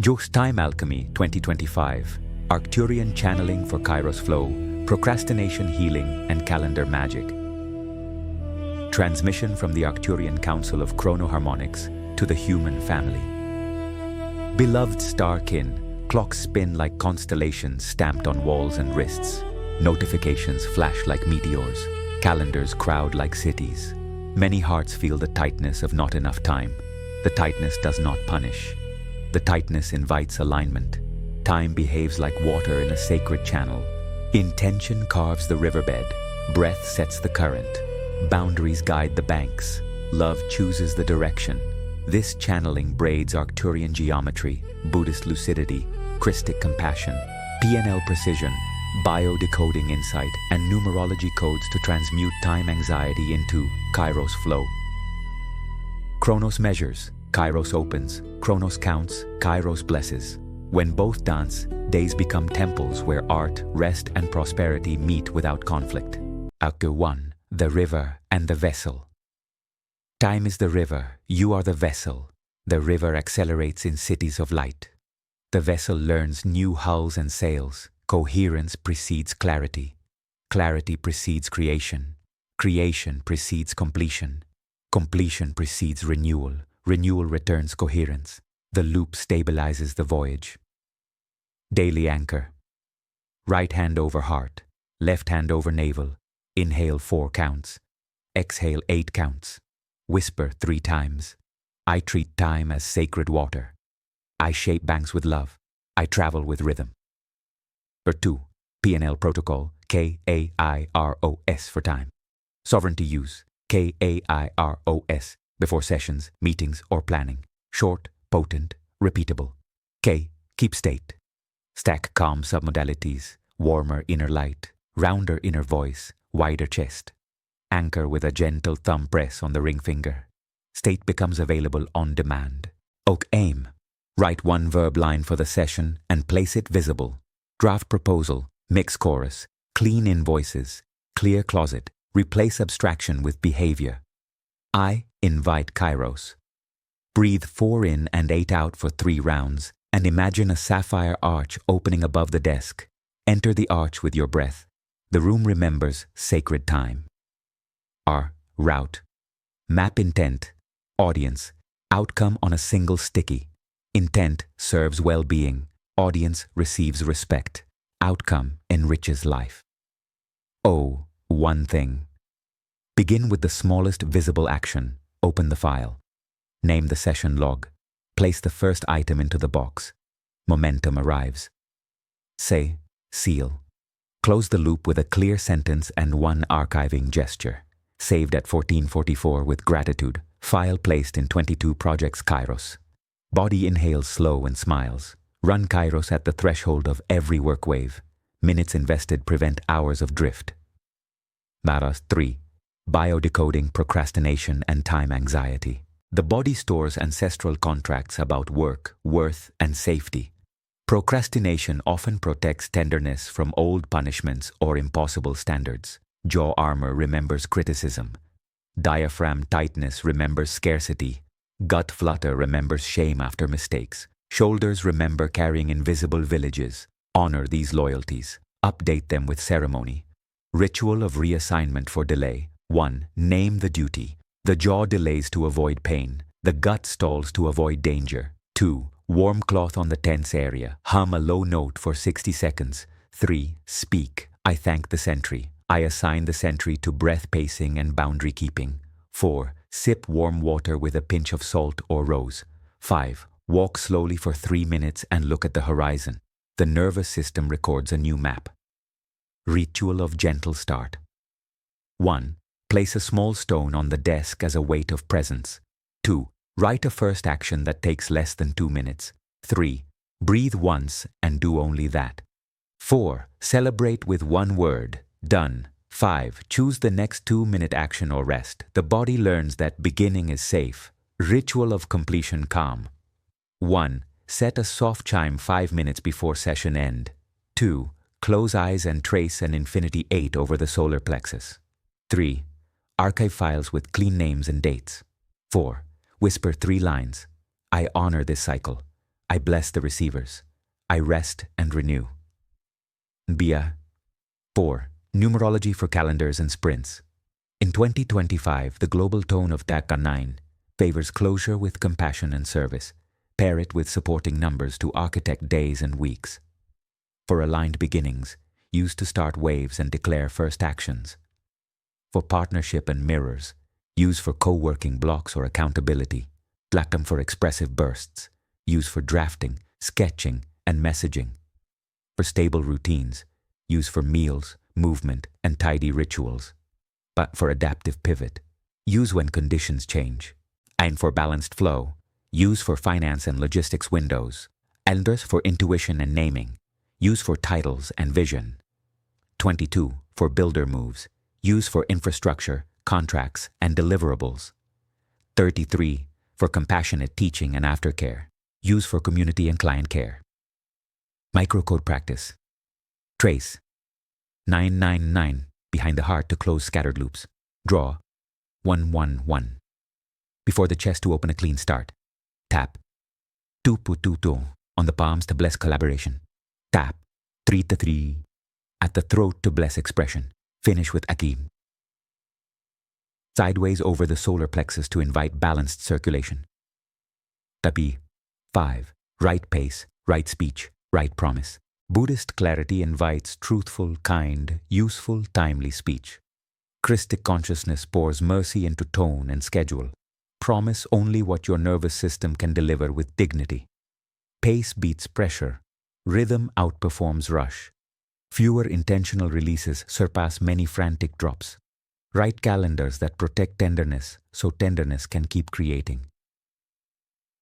Joe's Time Alchemy 2025, Arcturian Channeling for Kairos Flow, Procrastination Healing and Calendar Magic. Transmission from the Arcturian Council of Chronoharmonics to the human family. Beloved star kin, clocks spin like constellations stamped on walls and wrists. Notifications flash like meteors. Calendars crowd like cities. Many hearts feel the tightness of not enough time. The tightness does not punish. The tightness invites alignment. Time behaves like water in a sacred channel. Intention carves the riverbed. Breath sets the current. Boundaries guide the banks. Love chooses the direction. This channeling braids Arcturian geometry, Buddhist lucidity, Christic compassion, PNL precision, biodecoding insight, and numerology codes to transmute time anxiety into Kairos flow. Chronos measures, Kairos opens, Chronos counts, Kairos blesses. When both dance, days become temples where art, rest, and prosperity meet without conflict. Awaken 1. The river and the vessel. Time is the river, you are the vessel. The river accelerates in cities of light. The vessel learns new hulls and sails. Coherence precedes clarity. Clarity precedes creation. Creation precedes completion. Completion precedes renewal. Renewal returns coherence. The loop stabilizes the voyage. Daily anchor. Right hand over heart. Left hand over navel. Inhale 4 counts. Exhale 8 counts. Whisper 3 times. I treat time as sacred water. I shape banks with love. I travel with rhythm. Number 2. PNL protocol. KAIROS for time. Sovereignty use. KAIROS. Before sessions, meetings, or planning. Short, potent, repeatable. K. Keep state. Stack calm submodalities. Warmer inner light. Rounder inner voice. Wider chest. Anchor with a gentle thumb press on the ring finger. State becomes available on demand. Aim. Write 1 verb line for the session and place it visible. Draft proposal. Mix chorus. Clean invoices. Clear closet. Replace abstraction with behavior. I invite Kairos. Breathe 4 in and 8 out for 3 rounds and imagine a sapphire arch opening above the desk. Enter the arch with your breath. The room remembers sacred time. R. Route. Map intent. Audience. Outcome on a single sticky. Intent serves well-being. Audience receives respect. Outcome enriches life. O. One thing. Begin with the smallest visible action. Open the file. Name the session log. Place the first item into the box. Momentum arrives. Say, seal. Close the loop with a clear sentence and 1 archiving gesture. Saved at 1444 with gratitude. File placed in 22 projects Kairos. Body inhales slow and smiles. Run Kairos at the threshold of every work wave. Minutes invested prevent hours of drift. Maras 3. Biodecoding procrastination and time anxiety. The body stores ancestral contracts about work, worth, and safety. Procrastination often protects tenderness from old punishments or impossible standards. Jaw armor remembers criticism. Diaphragm tightness remembers scarcity. Gut flutter remembers shame after mistakes. Shoulders remember carrying invisible villages. Honor these loyalties. Update them with ceremony. Ritual of reassignment for delay. 1. Name the duty. The jaw delays to avoid pain. The gut stalls to avoid danger. 2. Warm cloth on the tense area. Hum a low note for 60 seconds. 3. Speak. I thank the sentry. I assign the sentry to breath pacing and boundary keeping. 4. Sip warm water with a pinch of salt or rose. 5. Walk slowly for 3 minutes and look at the horizon. The nervous system records a new map. Ritual of gentle start. 1. Place a small stone on the desk as a weight of presence. 2. Write a first action that takes less than 2 minutes. 3. Breathe once and do only that. 4. Celebrate with 1 word. Done. 5. Choose the next 2-minute action or rest. The body learns that beginning is safe. Ritual of completion calm. 1. Set a soft chime 5 minutes before session end. 2. Close eyes and trace an infinity 8 over the solar plexus. 3. Archive files with clean names and dates. 4. Whisper 3 lines. I honor this cycle. I bless the receivers. I rest and renew. Bia. 4. Numerology for calendars and sprints. In 2025, the global tone of Daka 9 favors closure with compassion and service. Pair it with supporting numbers to architect days and weeks. For aligned beginnings, use to start waves and declare first actions. For partnership and mirrors, use for co-working blocks or accountability. Platinum for expressive bursts, use for drafting, sketching, and messaging. For stable routines, use for meals, movement, and tidy rituals. But for adaptive pivot, use when conditions change. And for balanced flow, use for finance and logistics windows. Elders for intuition and naming, use for titles and vision. 22. For builder moves, use for infrastructure, contracts, and deliverables. 33. For compassionate teaching and aftercare, use for community and client care. Microcode practice. Trace. 999, behind the heart to close scattered loops. Draw. 111. Before the chest to open a clean start. Tap. 2 on the palms to bless collaboration. Tap. 3 at the throat to bless expression. Finish with Akim. Sideways over the solar plexus to invite balanced circulation. Tabi. 5. Right pace, right speech, right promise. Buddhist clarity invites truthful, kind, useful, timely speech. Christic consciousness pours mercy into tone and schedule. Promise only what your nervous system can deliver with dignity. Pace beats pressure. Rhythm outperforms rush. Fewer intentional releases surpass many frantic drops. Write calendars that protect tenderness so tenderness can keep creating.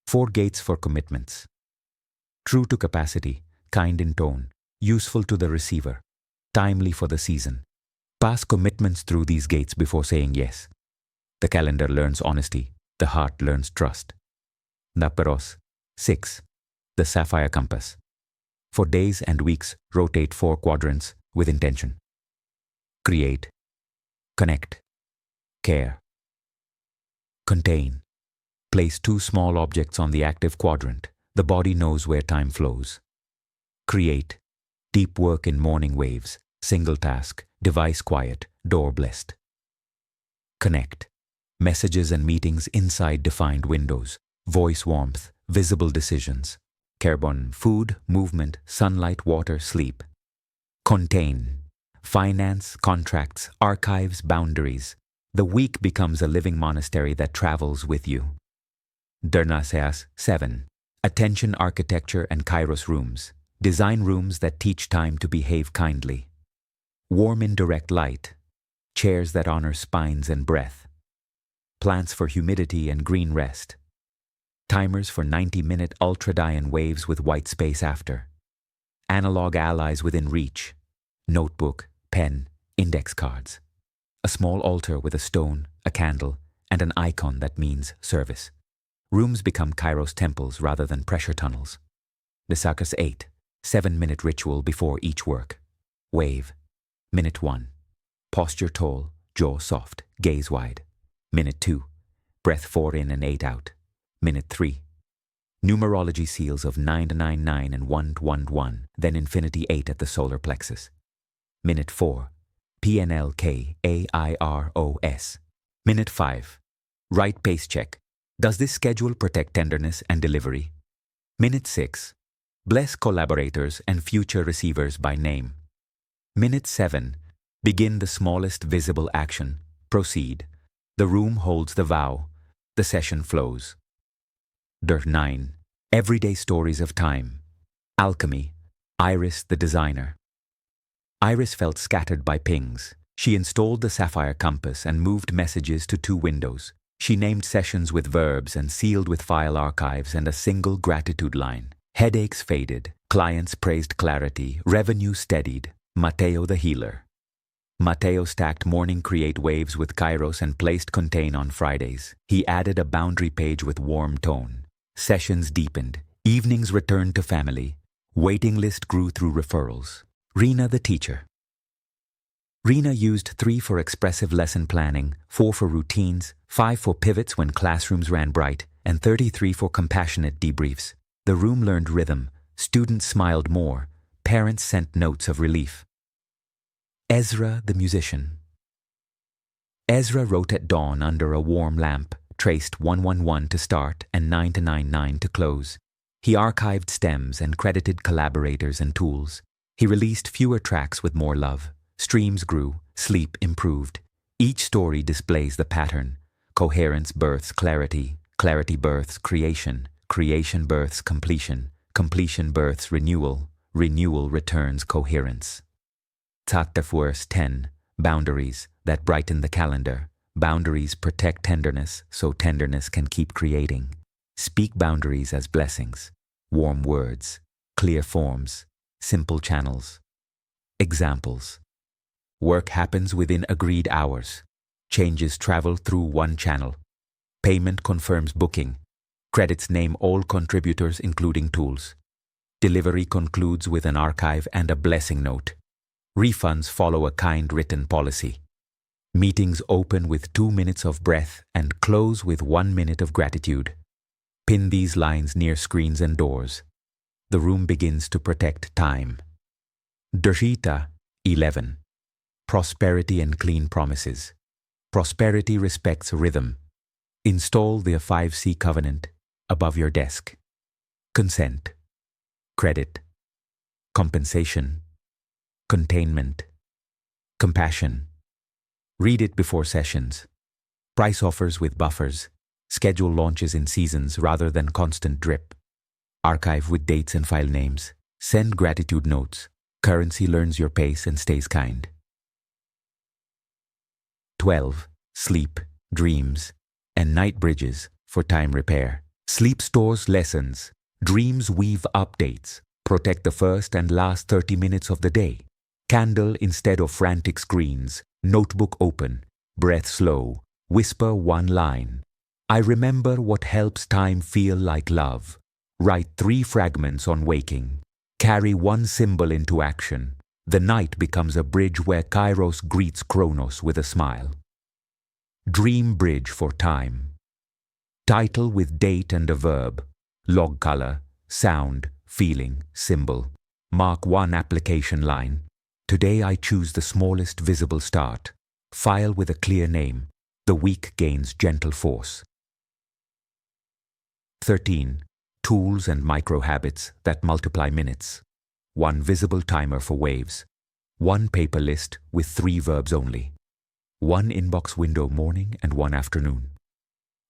4 gates for commitments. True to capacity, kind in tone, useful to the receiver, timely for the season. Pass commitments through these gates before saying yes. The calendar learns honesty, the heart learns trust. Naparos. 6. The sapphire compass. For days and weeks, rotate 4 quadrants with intention. Create. Connect. Care. Contain. Place 2 small objects on the active quadrant. The body knows where time flows. Create. Deep work in morning waves. Single task. Device quiet. Door blessed. Connect. Messages and meetings inside defined windows. Voice warmth. Visible decisions. Carbon. Food, movement, sunlight, water, sleep. Contain. Finance, contracts, archives, boundaries. The week becomes a living monastery that travels with you. Dernaseas. 7. Attention architecture and kairos rooms. Design rooms that teach time to behave kindly. Warm indirect light. Chairs that honor spines and breath. Plants for humidity and green rest. Timers for 90-minute ultradian waves with white space after. Analog allies within reach. Notebook, pen, index cards. A small altar with a stone, a candle, and an icon that means service. Rooms become kairos temples rather than pressure tunnels. Desakas 8. 7-minute ritual before each work. Wave. Minute 1. Posture tall, jaw soft, gaze wide. Minute 2. Breath 4 in and 8 out. Minute 3. Numerology seals of 999 and 111, then infinity 8 at the solar plexus. Minute 4. PNLKAIROS. Minute 5. Right pace check. Does this schedule protect tenderness and delivery? Minute 6. Bless collaborators and future receivers by name. Minute 7. Begin the smallest visible action. Proceed. The room holds the vow. The session flows. Dirt 9. Everyday stories of time. Alchemy. Iris the designer. Iris felt scattered by pings. She installed the sapphire compass and moved messages to 2 windows. She named sessions with verbs and sealed with file archives and a single gratitude line. Headaches faded. Clients praised clarity. Revenue steadied. Mateo the healer. Mateo stacked morning create waves with kairos and placed contain on Fridays. He added a boundary page with warm tone. Sessions deepened. Evenings returned to family. Waiting list grew through referrals. Rena the teacher. Rena used 3 for expressive lesson planning, 4 for routines, 5 for pivots when classrooms ran bright, and 33 for compassionate debriefs. The room learned rhythm, students smiled more, parents sent notes of relief. Ezra the musician. Ezra wrote at dawn under a warm lamp, traced 111 to start and 9299 to close. He archived stems and credited collaborators and tools. He released fewer tracks with more love. Streams grew, sleep improved. Each story displays the pattern. Coherence births clarity, clarity births creation, creation births completion, completion births renewal, renewal returns coherence. Verse 10. Boundaries that brighten the calendar. Boundaries protect tenderness so tenderness can keep creating. Speak boundaries as blessings. Warm words, clear forms, simple channels. Examples. Work happens within agreed hours. Changes travel through one channel. Payment confirms booking. Credits name all contributors including tools. Delivery concludes with an archive and a blessing note. Refunds follow a kind written policy. Meetings open with 2 minutes of breath and close with 1 minute of gratitude. Pin these lines near screens and doors. The room begins to protect time. Drshita 11. Prosperity and clean promises. Prosperity respects rhythm. Install the 5C covenant above your desk. Consent. Credit. Compensation. Containment. Compassion. Read it before sessions. Price offers with buffers. Schedule launches in seasons rather than constant drip. Archive with dates and file names. Send gratitude notes. Currency learns your pace and stays kind. 12. Sleep, dreams, and night bridges for time repair. Sleep stores lessons. Dreams weave updates. Protect the first and last 30 minutes of the day. Candle instead of frantic screens. Notebook open. Breath slow. Whisper one line. I remember what helps time feel like love. Write 3 fragments on waking. Carry 1 symbol into action. The night becomes a bridge where Kairos greets Chronos with a smile. Dream bridge for time. Title with date and a verb. Log color, sound, feeling, symbol. Mark 1 application line. Today I choose the smallest visible start. File with a clear name. The week gains gentle force. 13. Tools and micro habits that multiply minutes. 1 visible timer for waves. 1 paper list with 3 verbs only. 1 inbox window morning and 1 afternoon.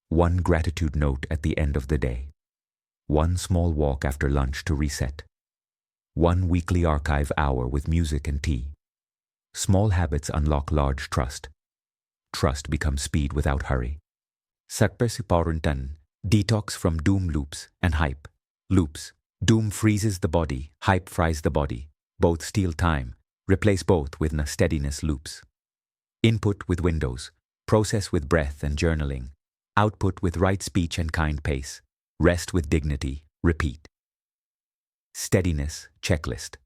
1 gratitude note at the end of the day. 1 small walk after lunch to reset. 1 weekly archive hour with music and tea. Small habits unlock large trust. Trust becomes speed without hurry. Sakpersiparantan. Detox from doom loops and hype. Loops. Doom freezes the body, hype fries the body. Both steal time. Replace both with steadiness loops. Input with windows. Process with breath and journaling. Output with right speech and kind pace. Rest with dignity. Repeat. Steadiness checklist.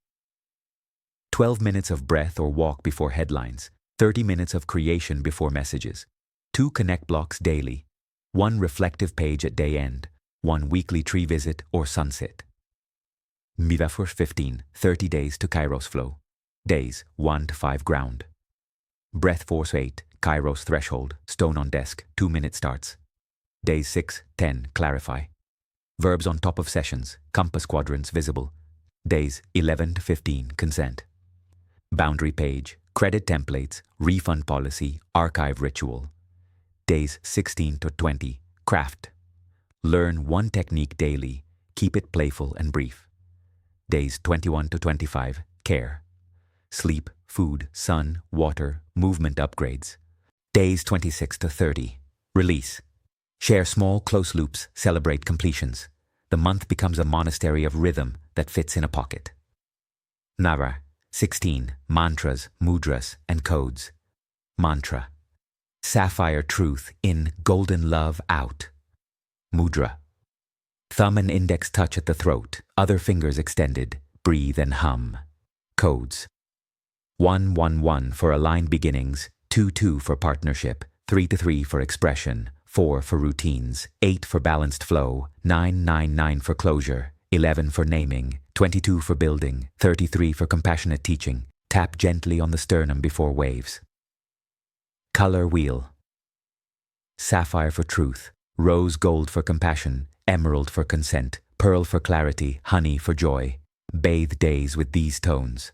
12 minutes of breath or walk before headlines. 30 minutes of creation before messages. 2 connect blocks daily. 1 reflective page at day end. 1 weekly tree visit or sunset. Metaphor 15. 30 days to Kairos flow. Days 1 to 5 ground. Breath force 8. Kairos threshold. Stone on desk. 2 minute starts. Days 6, 10. Clarify. Verbs on top of sessions. Compass quadrants visible. Days 11 to 15. Consent. Boundary page. Credit templates. Refund policy. Archive ritual. Days 16 to 20. Craft. Learn 1 technique daily. Keep it playful and brief. Days 21 to 25. Care. Sleep, food, sun, water, movement upgrades. Days 26 to 30. Release. Share small close loops. Celebrate completions. The month becomes a monastery of rhythm that fits in a pocket. Nara. 16. Mantras, mudras, and codes. Mantra. Sapphire truth in, golden love out. Mudra. Thumb and index touch at the throat, other fingers extended, breathe and hum. Codes. 111 for aligned beginnings, 22 for partnership, 3-3 for expression, 4 for routines, 8 for balanced flow, 999 for closure, 11 for naming, 22 for building, 33 for compassionate teaching. Tap gently on the sternum before waves. Color wheel. Sapphire for truth, rose gold for compassion, emerald for consent, pearl for clarity, honey for joy. Bathe days with these tones.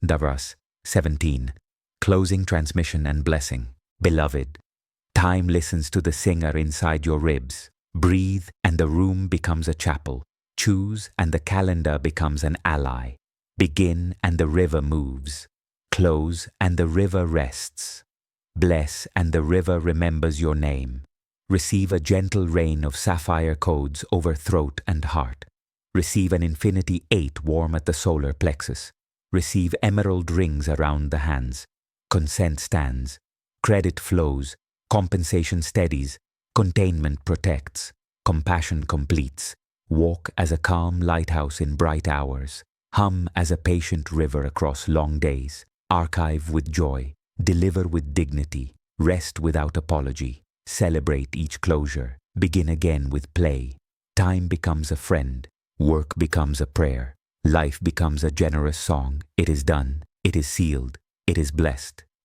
Davras, 17. Closing transmission and blessing. Beloved, time listens to the singer inside your ribs. Breathe and the room becomes a chapel. Choose and the calendar becomes an ally. Begin and the river moves. Close and the river rests. Bless and the river remembers your name. Receive a gentle rain of sapphire codes over throat and heart. Receive an infinity 8 warm at the solar plexus. Receive emerald rings around the hands. Consent stands. Credit flows. Compensation steadies. Containment protects. Compassion completes. Walk as a calm lighthouse in bright hours. Hum as a patient river across long days. Archive with joy. Deliver with dignity. Rest without apology. Celebrate each closure. Begin again with play. Time becomes a friend. Work becomes a prayer. Life becomes a generous song. It is done. It is sealed. It is blessed.